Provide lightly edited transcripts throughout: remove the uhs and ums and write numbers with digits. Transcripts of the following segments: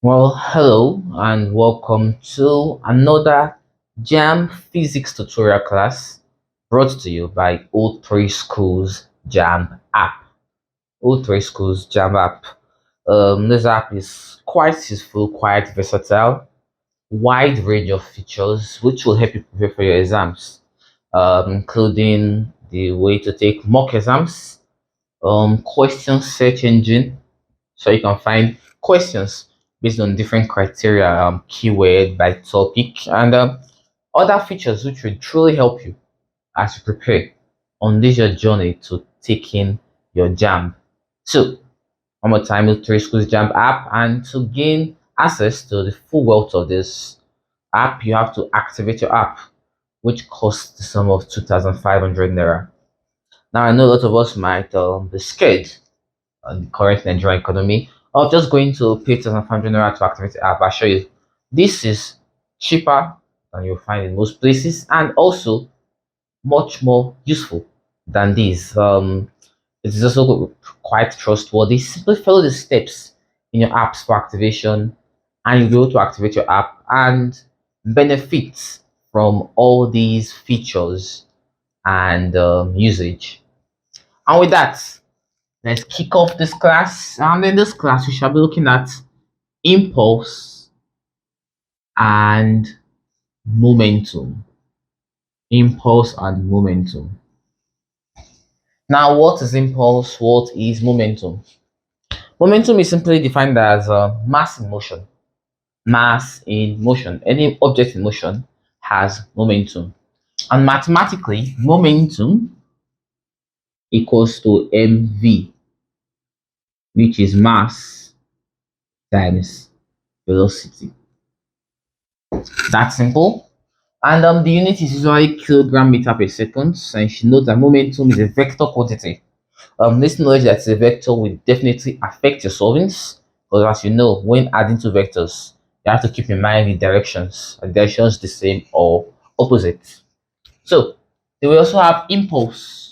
Well, hello and welcome to another JAMB physics tutorial class brought to you by Old Three Schools JAMB app. Old Three Schools JAMB app. This app is quite useful, quite versatile, wide range of features which will help you prepare for your exams, including the way to take mock exams, question search engine, so you can find questions based on different criteria, keyword by topic, and other features which will truly help you as you prepare on this your journey to taking your JAMB. So, one more time, the Three Schools JAMB app, and to gain access to the full wealth of this app, you have to activate your app, which costs the sum of 2,500 naira. Now, I know a lot of us might be scared on the current Nigerian economy of just going to pay 2,500 naira to activate the app. I assure you, this is cheaper than you'll find in most places and also much more useful than this. It is also quite trustworthy. Simply follow the steps in your apps for activation, and you'll be able to activate your app and benefit from all these features and usage. And with that, let's kick off this class. And in this class, we shall be looking at impulse and momentum. Impulse and momentum. Now, what is impulse? What is momentum? Momentum is simply defined as mass in motion. Mass in motion. Any object in motion has momentum. And mathematically, momentum equals to mv, which is mass times velocity. That's simple. And the unit is usually kilogram meter per second. And you should note that momentum is a vector quantity. This knowledge that it's a vector will definitely affect your solvings. Because as you know, when adding two vectors, you have to keep in mind the directions. Are the directions the same or opposite? So they will also have impulse.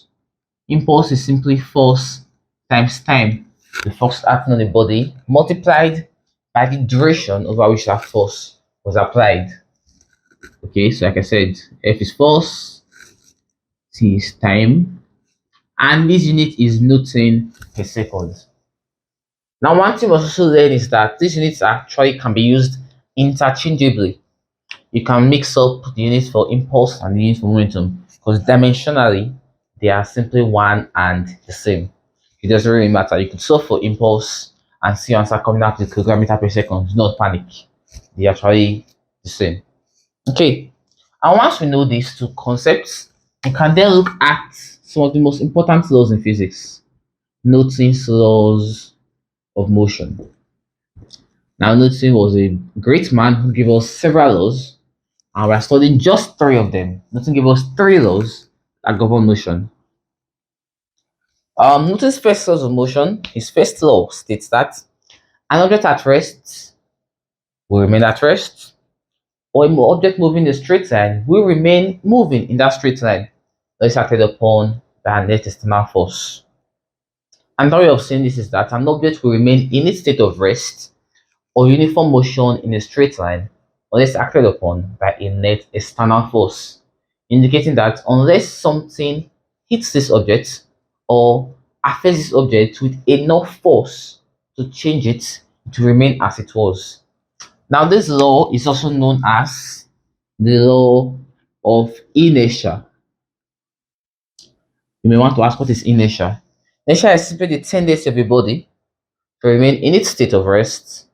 Impulse is simply force times time. The force acting on the body multiplied by the duration over which that force was applied. Okay, so like I said, F is force, T is time, and this unit is Newton per second. Now, one thing we must also learn is that these units actually can be used interchangeably. You can mix up the units for impulse and the units for momentum because dimensionally they are simply one and the same. It doesn't really matter. You could solve for impulse and see answer coming out to kilogram meter per second. Do not panic. They are actually the same. Okay, and once we know these two concepts, we can then look at some of the most important laws in physics. Newton's laws of motion. Now, Newton was a great man who gave us several laws, and we're studying just three of them. Newton gave us three laws that govern motion. Newton's first laws of motion, his first law states that an object at rest will remain at rest, or an object moving in a straight line will remain moving in that straight line unless acted upon by a net external force. Another way of saying this is that an object will remain in its state of rest or uniform motion in a straight line unless acted upon by a net external force, indicating that unless something hits this object or affects this object with enough force to change it to remain as it was. Now, this law is also known as the law of inertia. You may want to ask, what is inertia? Inertia is simply the tendency of a body to remain in its state of rest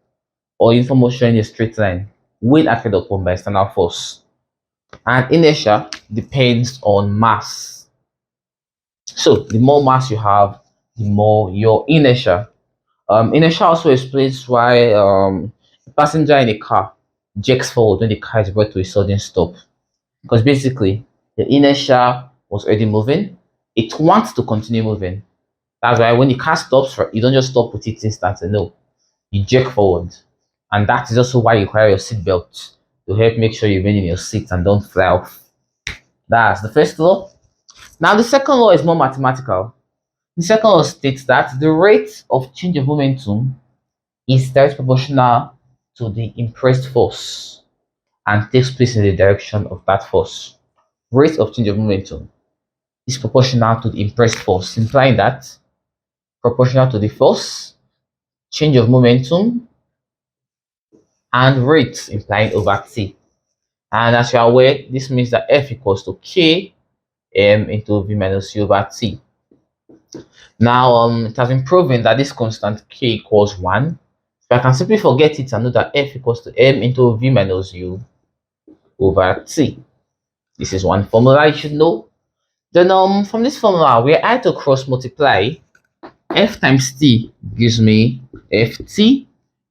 or uniform motion in a straight line when acted upon by external force. And inertia depends on mass. So the more mass you have, the more your inertia. Inertia also explains why a passenger in a car jerks forward when the car is brought to a sudden stop. Because basically, the inertia was already moving. It wants to continue moving. That's why when the car stops, you don't just stop with it instantly. No, you jerk forward. And that is also why you require your seatbelt to help make sure you remain in your seat and don't fly off. That's the first law. Now, the second law is more mathematical. The second law states that the rate of change of momentum is direct proportional to the impressed force and takes place in the direction of that force. Rate of change of momentum is proportional to the impressed force, implying that proportional to the force, change of momentum, and rate implying over t. And as you are aware, this means that F equals to K m into V minus U over T. Now, it has been proven that this constant K equals 1. So I can simply forget it and know that F equals to m into V minus U over T. This is one formula you should know. Then from this formula, we are to cross multiply F times T gives me Ft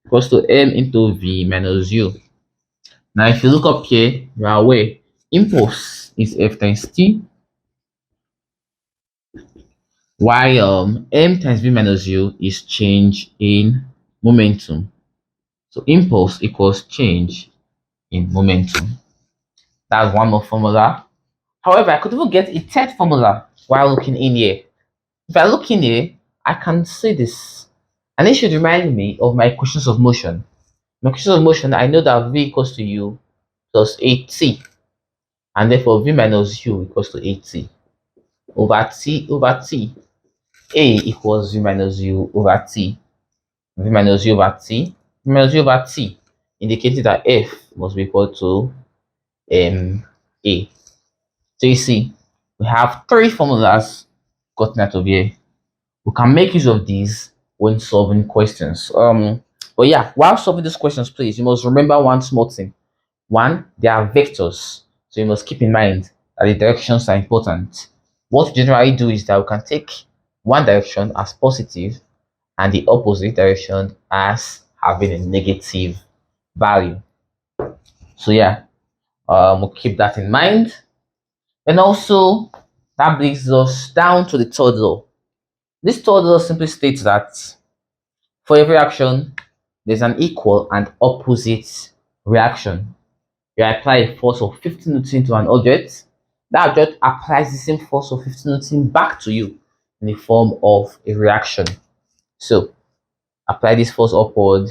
equals to m into V minus U. Now, if you look up here, you are aware impulse is F times T, while m times V minus U is change in momentum. So impulse equals change in momentum. That's one more formula. However, I could even get a third formula while looking in here. If I look in here, I can see this. And it should remind me of my equations of motion. My equations of motion, I know that V equals to U plus AT. And therefore V minus U equals to AT over T over T. A equals V minus U over T. V minus U over T. V minus U over T, indicating that F must be equal to A. So you see, we have three formulas gotten out of here. We can make use of these when solving questions. But yeah, while solving these questions, please, you must remember one small thing. One, they are vectors. So you must keep in mind that the directions are important. What we generally do is that we can take one direction as positive and the opposite direction as having a negative value. So yeah, we'll keep that in mind. And also, that brings us down to the third law. This third law simply states that for every action, there's an equal and opposite reaction. You apply a force of 50 Newton to an object, that object applies the same force of 50 Newton back to you in the form of a reaction. So, apply this force upward,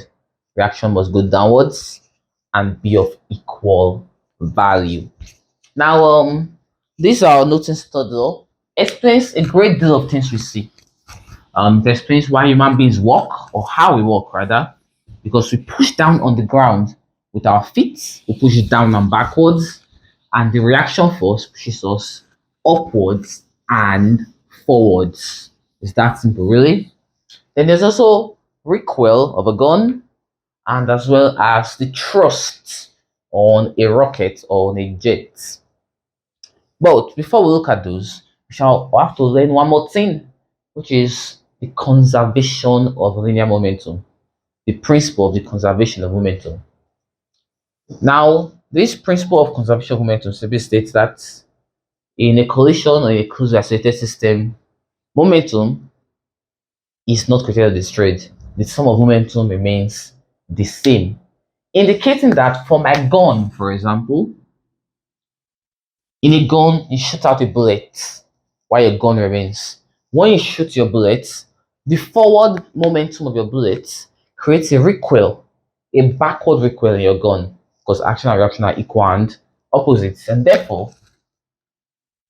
reaction must go downwards and be of equal value. Now, this Newton's third law explains a great deal of things we see. It explains why human beings walk, or how we walk rather, because we push down on the ground with our feet, we push it down and backwards, and the reaction force pushes us upwards and forwards. It's that simple, really. Then there's also recoil of a gun, and as well as the thrust on a rocket or on a jet. But before we look at those, we shall have to learn one more thing, which is the conservation of linear momentum, the principle of the conservation of momentum. Now, this principle of conservation of momentum simply states that in a collision or a closely isolated system, momentum is not created or destroyed. The sum of momentum remains the same, indicating that for my gun, for example, in a gun, you shoot out a bullet while your gun remains. When you shoot your bullet, the forward momentum of your bullet creates a recoil, a backward recoil in your gun, because action and reaction are equal and opposites. And therefore,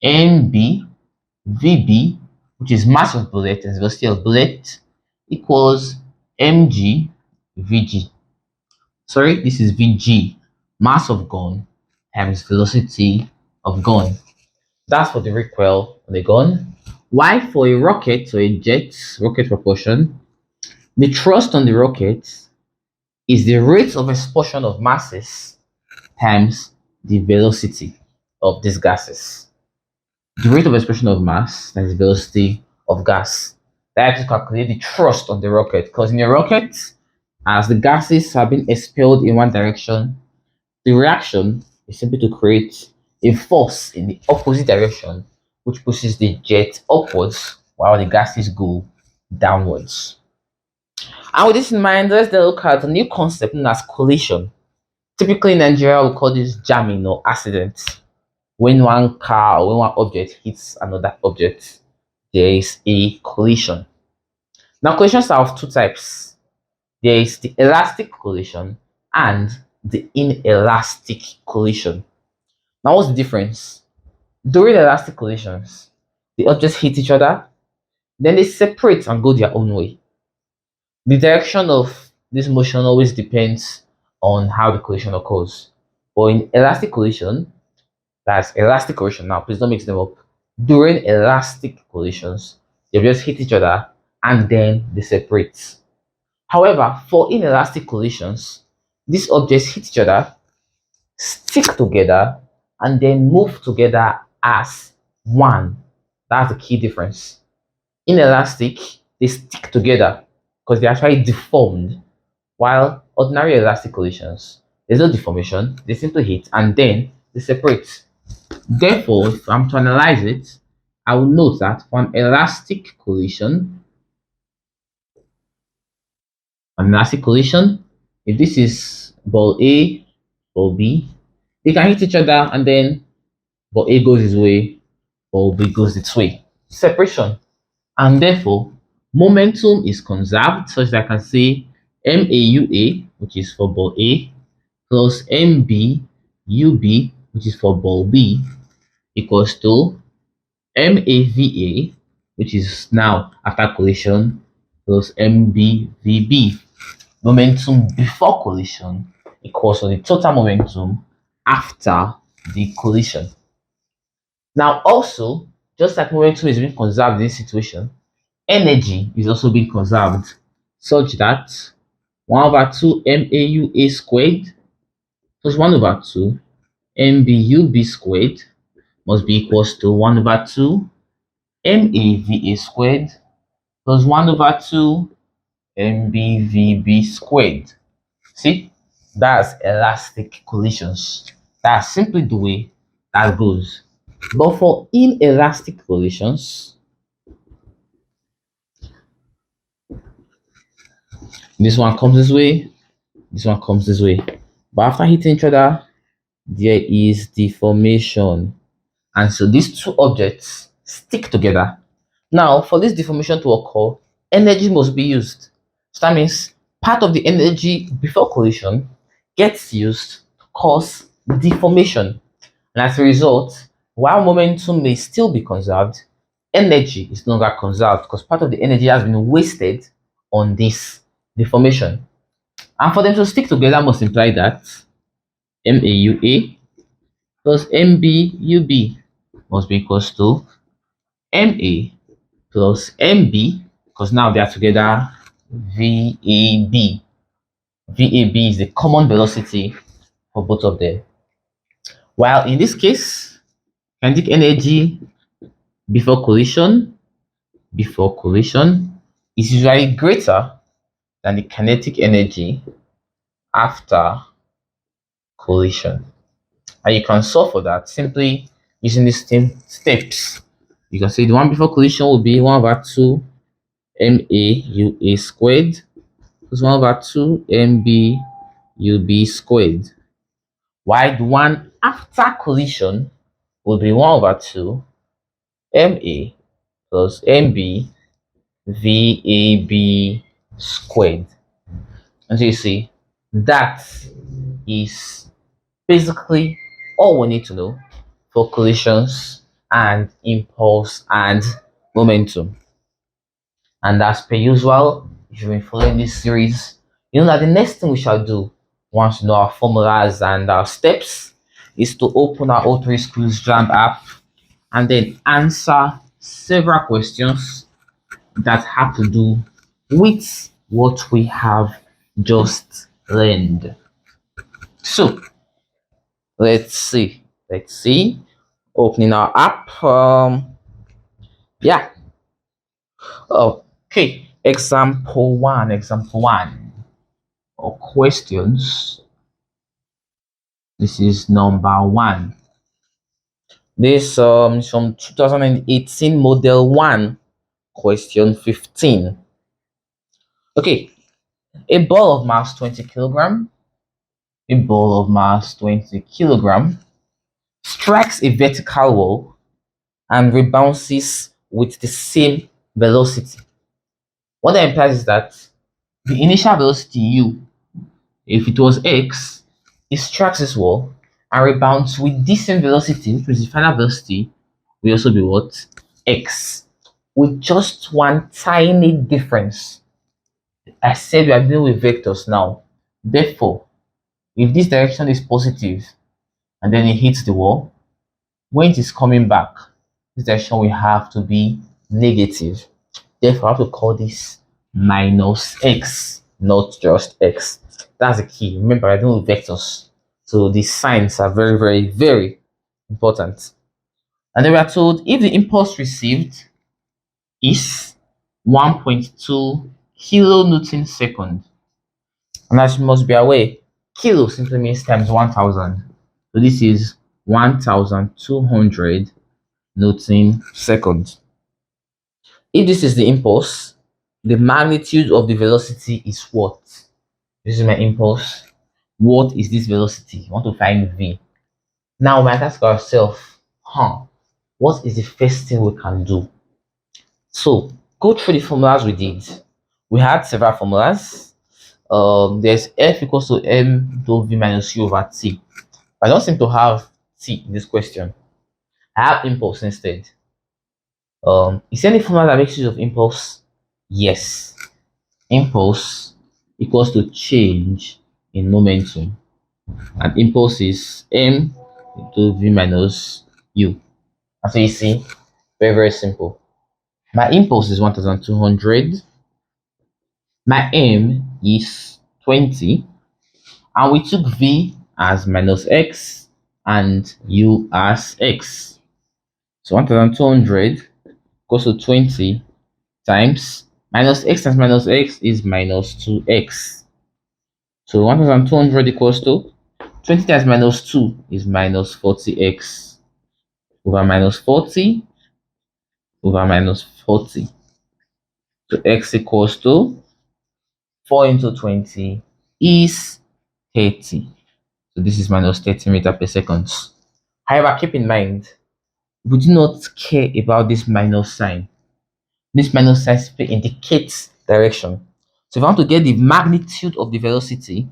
NB, VB, which is mass of bullet and velocity of bullet, equals mg vg. Sorry, this is vg, mass of gun times velocity of gun. That's for the recoil on the gun. Why for a rocket or a jet, rocket propulsion, the thrust on the rocket is the rate of expulsion of masses times the velocity of these gases. The rate of expulsion of mass times the velocity of gas. That helps to calculate the thrust on the rocket. Because in a rocket, as the gases have been expelled in one direction, the reaction is simply to create a force in the opposite direction, which pushes the jet upwards while the gases go downwards. And with this in mind, let's then look at a new concept known as collision. Typically in Nigeria, we call this jamming or accident. When one car or when one object hits another object, there is a collision. Now, collisions are of two types. There is the elastic collision and the inelastic collision. Now, what's the difference? During elastic collisions, the objects hit each other, then they separate and go their own way. The direction of this motion always depends on how the collision occurs. But in elastic collision, that's elastic collision now, please don't mix them up. During elastic collisions, the objects hit each other and then they separate. However, for inelastic collisions, these objects hit each other, stick together, and then move together as one. That's the key difference. Inelastic, they stick together because they're actually deformed, while ordinary elastic collisions, there's no deformation, they simply hit and then they separate. Therefore, if I'm to analyze it, I will note that for an elastic collision, if this is ball A, ball B, they can hit each other and then ball A goes this way, ball B goes its way. Separation. And therefore, momentum is conserved such that I can say MAUA, which is for ball A, plus MBUB, which is for ball B, equals to MAVA, which is now after collision, plus MBVB. Momentum before collision equals to the total momentum after the collision. Now, also, just like momentum is being conserved in this situation, energy is also being conserved such that 1 over 2 MAUA squared plus 1 over 2 MBUB squared must be equals to 1 over 2 MAVA squared plus 1 over 2 MBVB squared. See, that's elastic collisions. That's simply the way that goes. But for inelastic collisions, this one comes this way, this one comes this way. But after hitting each other, there is deformation. And so these two objects stick together. Now, for this deformation to occur, energy must be used. So that means part of the energy before collision gets used to cause deformation. And as a result, while momentum may still be conserved, energy is no longer conserved because part of the energy has been wasted on this deformation. And for them to stick together must imply that MAUA plus MBUB must be equals to MA plus MB, because now they are together, VAB. VAB is the common velocity for both of them. While in this case, kinetic energy before collision is usually greater than the kinetic energy after collision. And you can solve for that simply using these same steps. You can say the one before collision will be 1 over 2 MAUA squared plus 1 over 2 MBUB squared. While the one after collision will be 1 over 2 MA plus MB VAB squared. And so you see, that is basically all we need to know for collisions and impulse and momentum. And as per usual, if you've been following this series, you know that the next thing we shall do once we know our formulas and our steps is to open our O3 Schools JAMB app and then answer several questions that have to do with what we have just learned. So let's see. Opening our app. Yeah. Okay. Example one. Or questions. This is number 1. This is from 2018 model 1, question 15. Okay. A ball of mass 20 kilogram. A ball of mass 20 kilogram strikes a vertical wall and rebounces with the same velocity. What that implies is that the initial velocity u If it was x, it strikes this wall and rebounds with the same velocity, which is the final velocity, will also be what? X. With just one tiny difference. I said we are dealing with vectors now. Therefore, if this direction is positive and then it hits the wall, when it is coming back, this direction will have to be negative. Therefore, I have to call this minus x, not just x. That's the key. Remember, I deal with vectors. So the signs are very, very, very important. And then we are told if the impulse received is 1.2 kilonewton second. And as you must be aware, kilo simply means times 1000. So this is 1200 Newton second. If this is the impulse, the magnitude of the velocity is what? This is my impulse. What is this velocity? I want to find v. Now we might ask ourselves, what is the first thing we can do? So go through the formulas we did. We had several formulas. There's F equals to m dou v minus u over t. I don't seem to have t in this question. I have impulse instead. Is there any formula that makes use of impulse? Yes. Impulse equals to change in momentum. And impulse is m into v minus u. And so you see, very, very simple. My impulse is 1200. My m is 20. And we took v as minus x and u as x. So 1200 equals to 20 times minus x times minus x is minus 2x. So 1200 equals to 20 times minus 2 is minus 40x over minus 40 over minus 40. So x equals to 4 into 20 is 30. So this is minus 30 meter per second. However, keep in mind, we do not care about this minus sign. This minus sign indicates direction. So if I want to get the magnitude of the velocity,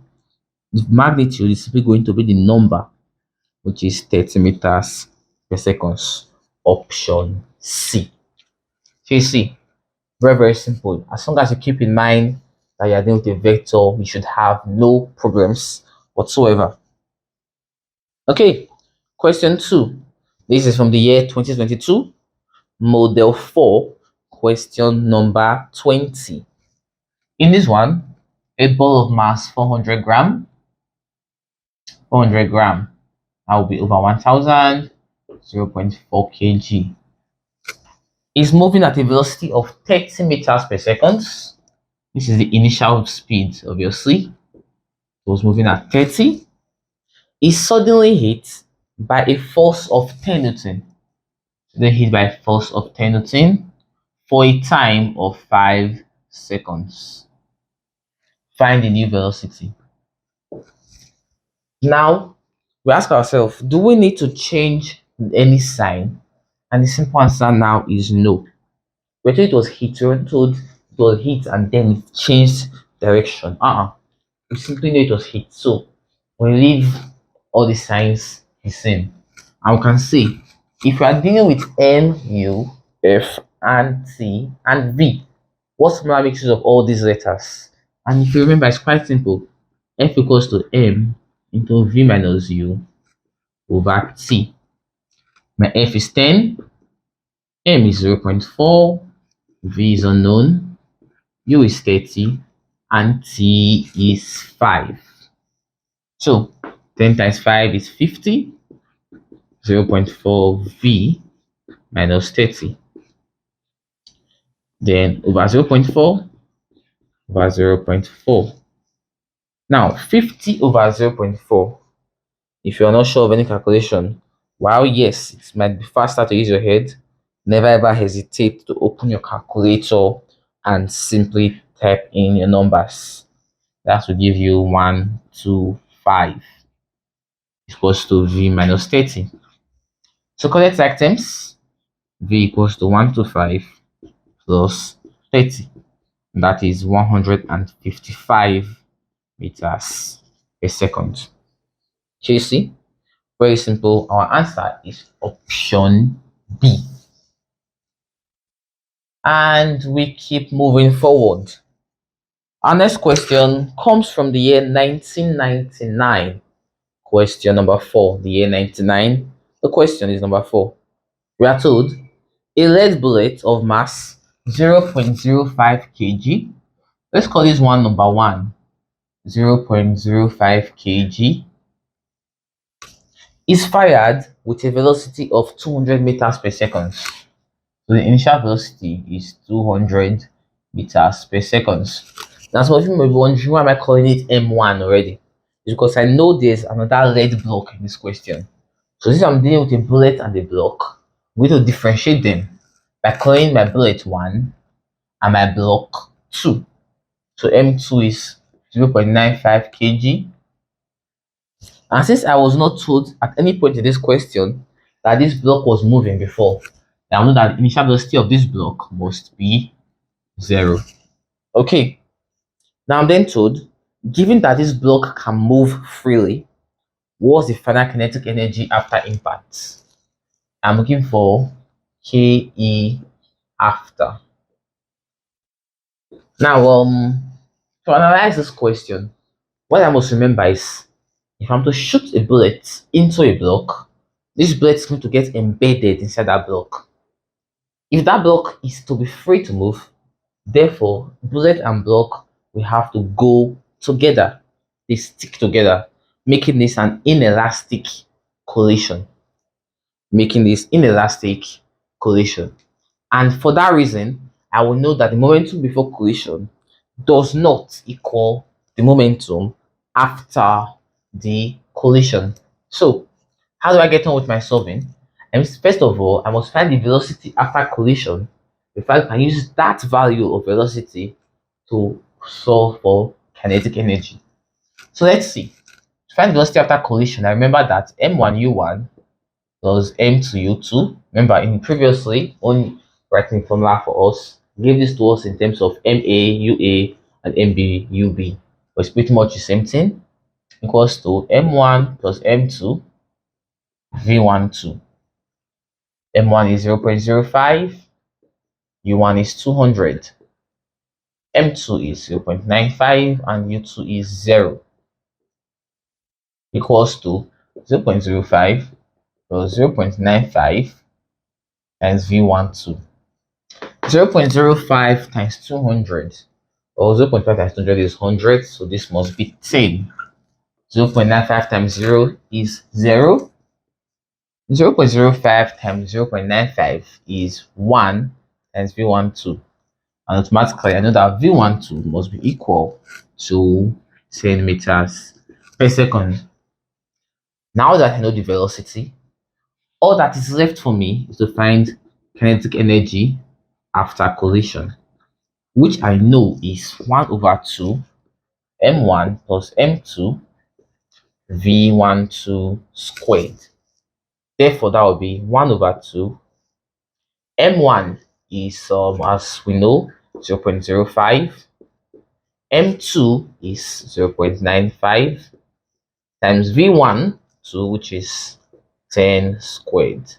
the magnitude is simply going to be the number, which is 30 meters per second. Option C. So you see, very, very simple. As long as you keep in mind that you are dealing with a vector, you should have no problems whatsoever. Okay, question 2. This is from the year 2022, model 4, question number 20. In this one, a ball of mass 400 gram, 400 gram, that will be over 1000, 0.4 kg, is moving at a velocity of 30 meters per second. This is the initial speed, obviously. It was moving at 30. Is suddenly hit by a force of 10 Newton. Then hit by a force of 10 Newton for a time of 5 seconds. Find the new velocity. Now, we ask ourselves, do we need to change any sign? And the simple answer now is no. We're told it was hit, we were told it was hit and then it changed direction. We simply know it was hit. So we leave all the signs the same. And we can see if we are dealing with N, U, F, and T, and V, what formula makes use of all these letters? And if you remember, it's quite simple. F equals to M into V minus U over T. My F is 10, M is 0.4, V is unknown, U is 30, and T is 5. So 10 times 5 is 50, 0.4 V minus 30. Then over 0.4 over 0.4. Now 50 over 0.4. If you're not sure of any calculation, while yes, it might be faster to use your head, never ever hesitate to open your calculator and simply type in your numbers. That will give you 125 equals to V minus 30. So correct items, V equals to 125 plus 30. That is 155 meters per second. So you see, very simple. Our answer is option B. And we keep moving forward. Our next question comes from the year 1999. Question number 4, the year 99. The question is number 4. We are told a lead bullet of mass 0.05 kg. Let's call this one number 1. 0.05 kg is fired with a velocity of 200 meters per second. So the initial velocity is 200 meters per second. Now some of you may be wondering, why am I calling it M1 already? It's because I know there's another lead block in this question. So since I'm dealing with a bullet and a block, we need to differentiate them by calling my bullet 1 and my block 2. So M2 is 0.95 kg. And since I was not told at any point in this question that this block was moving before, I know that the initial velocity of this block must be 0. Okay, now I'm then told, given that this block can move freely, what's the final kinetic energy after impact? I'm looking for Ke after. Now, to analyze this question, what I must remember is, if I'm to shoot a bullet into a block, this bullet is going to get embedded inside that block. If that block is to be free to move, therefore, bullet and block will have to go together. They stick together, making this an inelastic collision. Making this inelastic collision. And for that reason, I will know that the momentum before collision does not equal the momentum after the collision. So, how do I get on with my solving? And first of all, I must find the velocity after collision. If I can use that value of velocity to solve for kinetic energy. So let's see. To find velocity after collision, I remember that m1u1 plus m2u2. Remember, in previously, on writing formula for us, gave this to us in terms of ma.ua and mb.ub. But it's pretty much the same thing. Equals to m1 plus m2 v12. M1 is 0.05, U1 is 200, M2 is 0.95, and U2 is 0. Equals to 0.05 plus 0.95 times V12. 0.05 times 200, or 0.5 times 200 is 100, so this must be 10. 0.95 times 0 is 0. 0.05 times 0.95 is 1 times V12. And automatically, I know that V12 must be equal to 10 meters per second. Now that I know the velocity, all that is left for me is to find kinetic energy after collision, which I know is 1 over 2 m1 plus m2 v12 squared. Therefore, that will be 1 over 2. M1 is, as we know, 0.05. M2 is 0.95 times V12, which is 10 squared.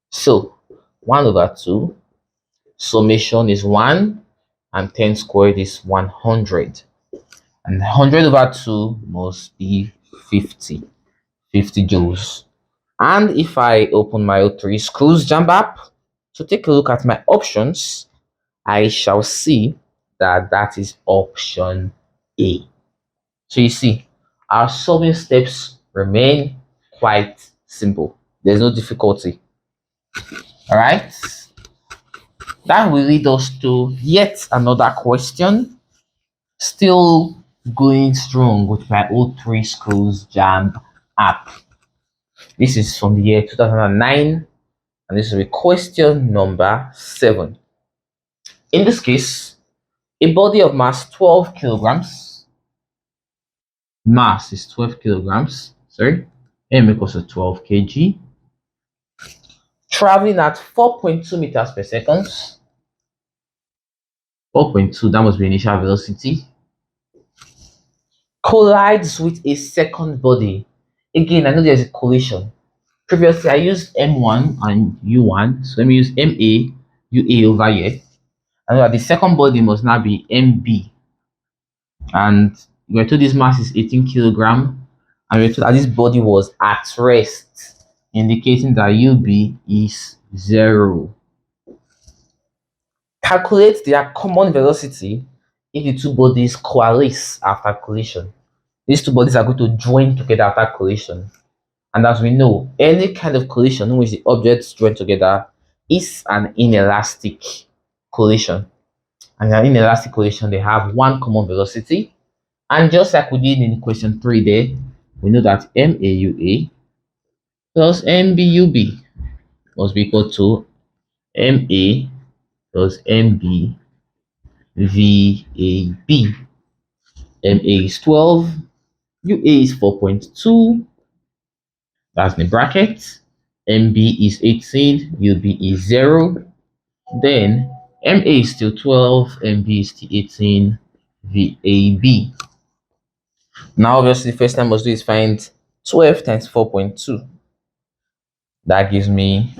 So 1 over 2, summation is 1, and 10 squared is 100. And 100 over 2 must be 50 joules. And if I open my O3 Schools JAMB app to take a look at my options, I shall see that that is option A. So you see, our solving steps remain quite simple. There's no difficulty. All right. That will lead us to yet another question. Still going strong with my O3 Schools JAMB app. This is from the year 2009, and this is a question number 7. In this case, a body of mass 12 kilograms, mass is 12 kilograms, sorry, m equals to 12 kg, traveling at 4.2 meters per second. 4.2, that must be initial velocity. collides with a second body. Again, I know there's a collision. Previously, I used M1 and U1, so let me use MA, UA over here. I know that the second body must now be MB, and we're told this mass is 18 kilogram, and we're told that this body was at rest, indicating that UB is 0. Calculate their common velocity if the two bodies coalesce after collision. These two bodies are going to join together after collision. And as we know, any kind of collision in which the objects join together is an inelastic collision. And in an inelastic collision, they have one common velocity. And just like we did in question 3 there, we know that MAUA plus MBUB must be equal to MA plus MB VAB. MA is 12, UA is 4.2, that's in the bracket. MB is 18, UB is 0. Then MA is still 12, MB is still 18, VAB. Now, obviously, the first time I must do is find 12 times 4.2. That gives me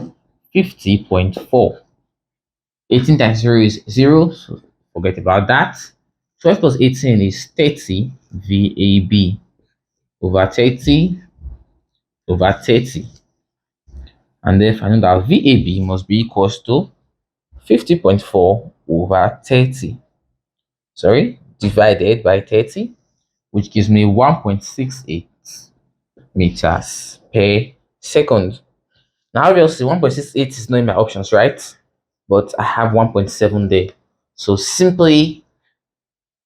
50.4. 18 times 0 is 0, so forget about that. 12 plus 18 is 30 VAB over 30 over 30. And therefore, I know that VAB must be equals to 50.4 over 30. Sorry, divided by 30, which gives me 1.68 meters per second. Now, obviously, 1.68 is not in my options, right? But I have 1.7 there. So simply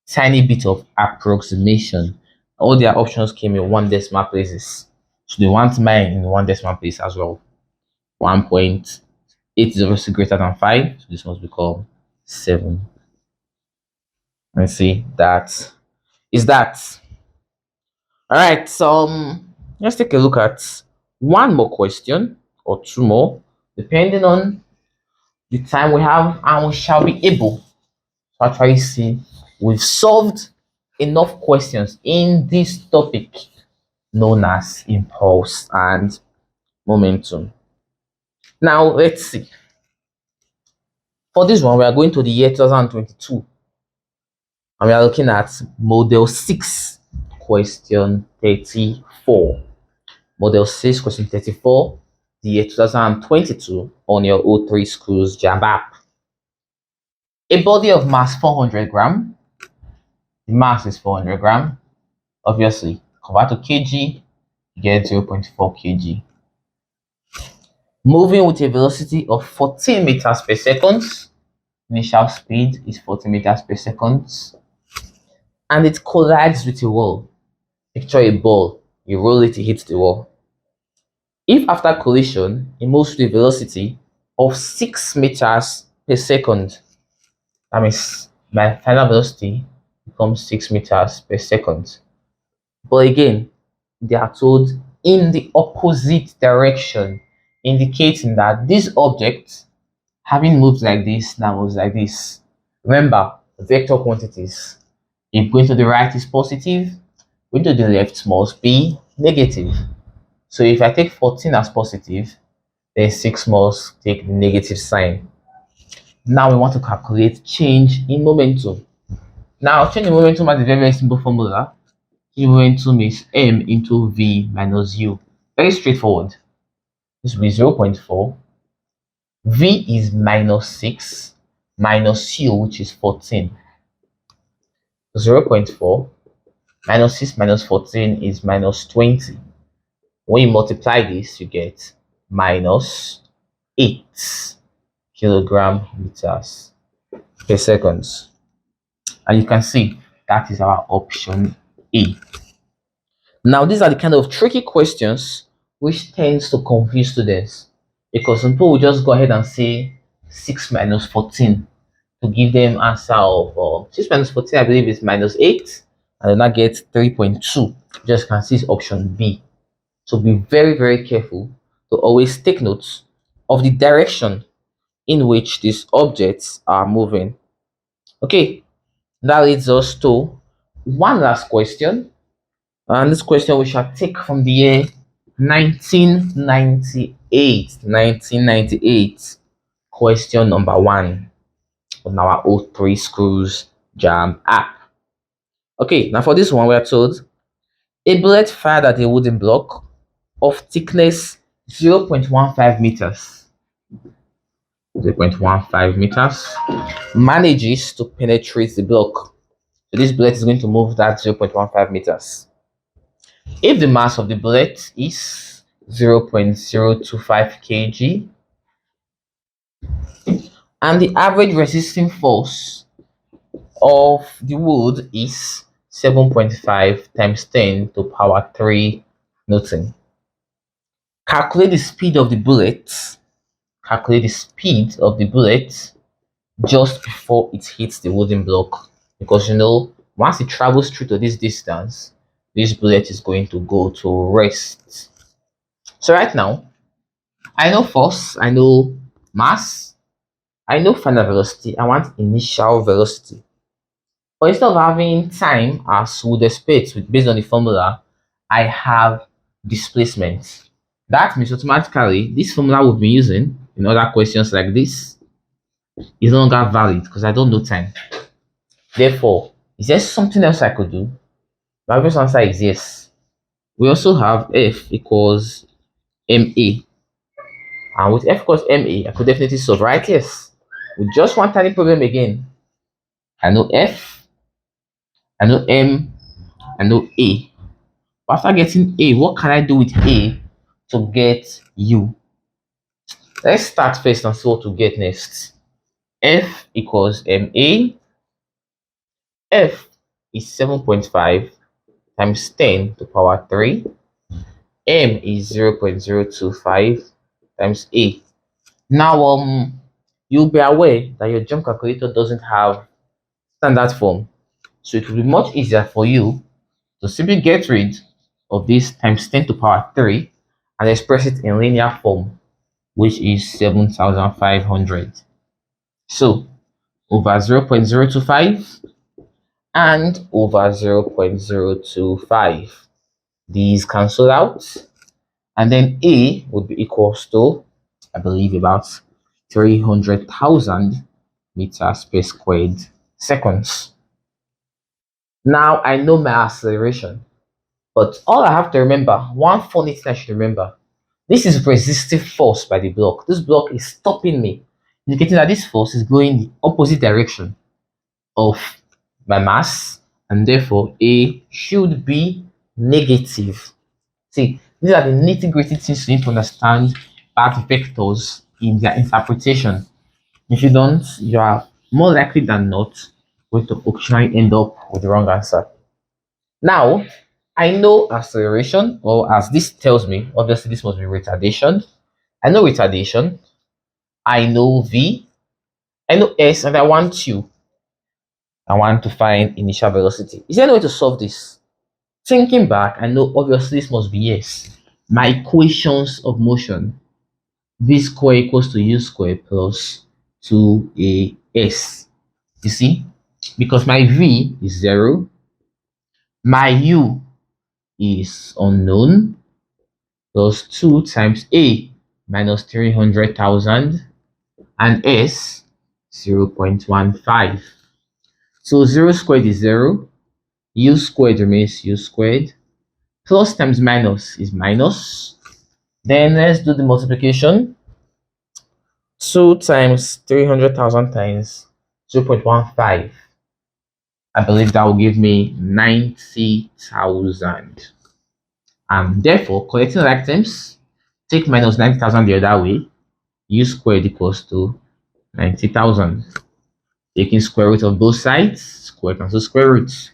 tiny bit of approximation. All their options came in 1 decimal places. So they want mine in 1 decimal place as well. 1.8 is obviously greater than 5. So this must become 7. Let's see, that is that. All right, so let's take a look at one more question or two more, depending on the time we have, and we shall be able to actually see we've solved enough questions in this topic known as impulse and momentum. Now, let's see. For this one, we are going to the year 2022, and we are looking at model 6, question 34. Model 6, question 34, the year 2022, on your O3 Schools JAMB app. A body of mass 400 gram. The mass is 400 gram. Obviously, convert to kg, you get 0.4 kg. Moving with a velocity of 14 meters per second. Initial speed is 40 meters per second. And it collides with a wall. Picture a ball. You roll it, it hits the wall. If after collision, it moves with a velocity of 6 meters per second, that means my final velocity becomes 6 meters per second. But again, they are told in the opposite direction, indicating that this object, having moved like this, now moves like this. Remember, vector quantities. If going to the right is positive, going to the left must be negative. So if I take 14 as positive, then 6 must take the negative sign. Now we want to calculate change in momentum. Now, change in momentum has a very, very simple formula. Change in momentum is m into v minus u. Very straightforward. This will be 0.4. V is minus 6 minus u, which is 14. 0.4 minus 6 minus 14 is minus 20. When you multiply this, you get minus 8 kilogram meters per second. And you can see that is our option A. Now, these are the kind of tricky questions which tends to confuse students, because some people will just go ahead and say 6 minus 14 to give them answer of 6 minus 14, I believe, is minus 8, and then I get 3.2. Just can see is option B. So be very, very careful to always take notes of the direction in which these objects are moving. Okay, that leads us to one last question, And this question we shall take from the year 1998. 1998. Question number one on our O3 Schools JAMB app. Okay, now for this one, we are told a bullet fired at a wooden block of thickness 0.15 meters. 0.15 meters manages to penetrate the block. So this bullet is going to move that 0.15 meters. If the mass of the bullet is 0.025 kg and the average resisting force of the wood is 7.5 times 10 to power 3 Newton. Calculate the speed of the bullet. Calculate the speed of the bullet just before it hits the wooden block. Because once it travels through to this distance, this bullet is going to go to rest. So right now, I know force, I know mass, I know final velocity, I want initial velocity. But instead of having time as would expect based on the formula, I have displacement. That means automatically this formula we've been using in other questions like this is no longer valid because I don't know time. Therefore, is there something else I could do? My obvious answer is yes. We also have F equals MA. And with F equals MA, I could definitely solve, right? Yes. With just one tiny problem again. I know F, I know M, I know A. But after getting A, what can I do with A to get U? Let's start first and see what to get next. F equals MA. F is 7.5 times 10 to power 3. M is 0.025 times A. Now, you'll be aware that your JAMB calculator doesn't have standard form. So it will be much easier for you to simply get rid of this times 10 to power 3 and express it in linear form, which is 7,500. So over 0.025 and over 0.025. These cancel out. And then A would be equals to, I believe, about 300,000 meters per squared seconds. Now I know my acceleration, but all I have to remember, one funny thing I should remember, this is resistive force by the block. This block is stopping me, indicating that this force is going the opposite direction of my mass, and therefore A should be negative. See, these are the nitty-gritty things you need to understand about vectors in their interpretation. If you don't, you are more likely than not going to occasionally end up with the wrong answer. Now, I know acceleration, or as this tells me, obviously this must be retardation. I know retardation. I know V. I know S, and I want U. I want to find initial velocity. Is there any way to solve this? Thinking back, I know obviously this must be yes. My equations of motion, V square equals to U square plus 2AS. You see? Because my V is 0, my U is unknown, plus 2 times A minus 300,000 and S 0.15. So 0 squared is 0, U squared remains U squared, plus times minus is minus. Then let's do the multiplication. 2 times 300,000 times 0.15. I believe that will give me 90,000. And therefore, collecting like terms, take minus 90,000 the other way, U squared equals to 90,000. Taking square root of both sides, square cancel square roots.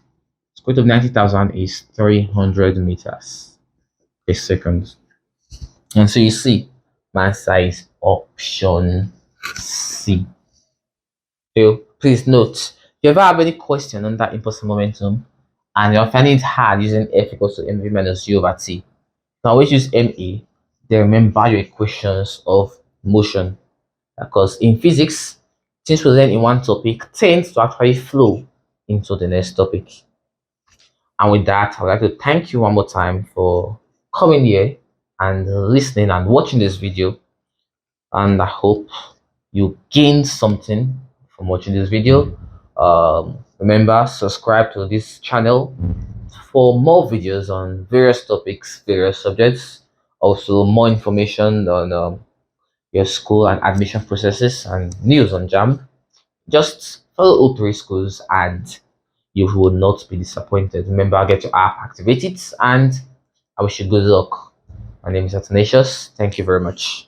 Square root of 90,000 is 300 meters per second. And so you see, my answer is option C. So please note, if you ever have any question on that impulse momentum and you're finding it hard using F equals to mv minus u over t, you can always use MA. Then remember your equations of motion. Because in physics, things we learn in one topic tend to actually flow into the next topic. And with that, I'd like to thank you one more time for coming here and listening and watching this video. And I hope you gained something from watching this video. Remember, subscribe to this channel for more videos on various topics, various subjects. Also, more information on your school and admission processes and news on JAMB. Just follow all three schools and you will not be disappointed. Remember, get your app, activate it, and I wish you good luck. My name is Athanasius. Thank you very much.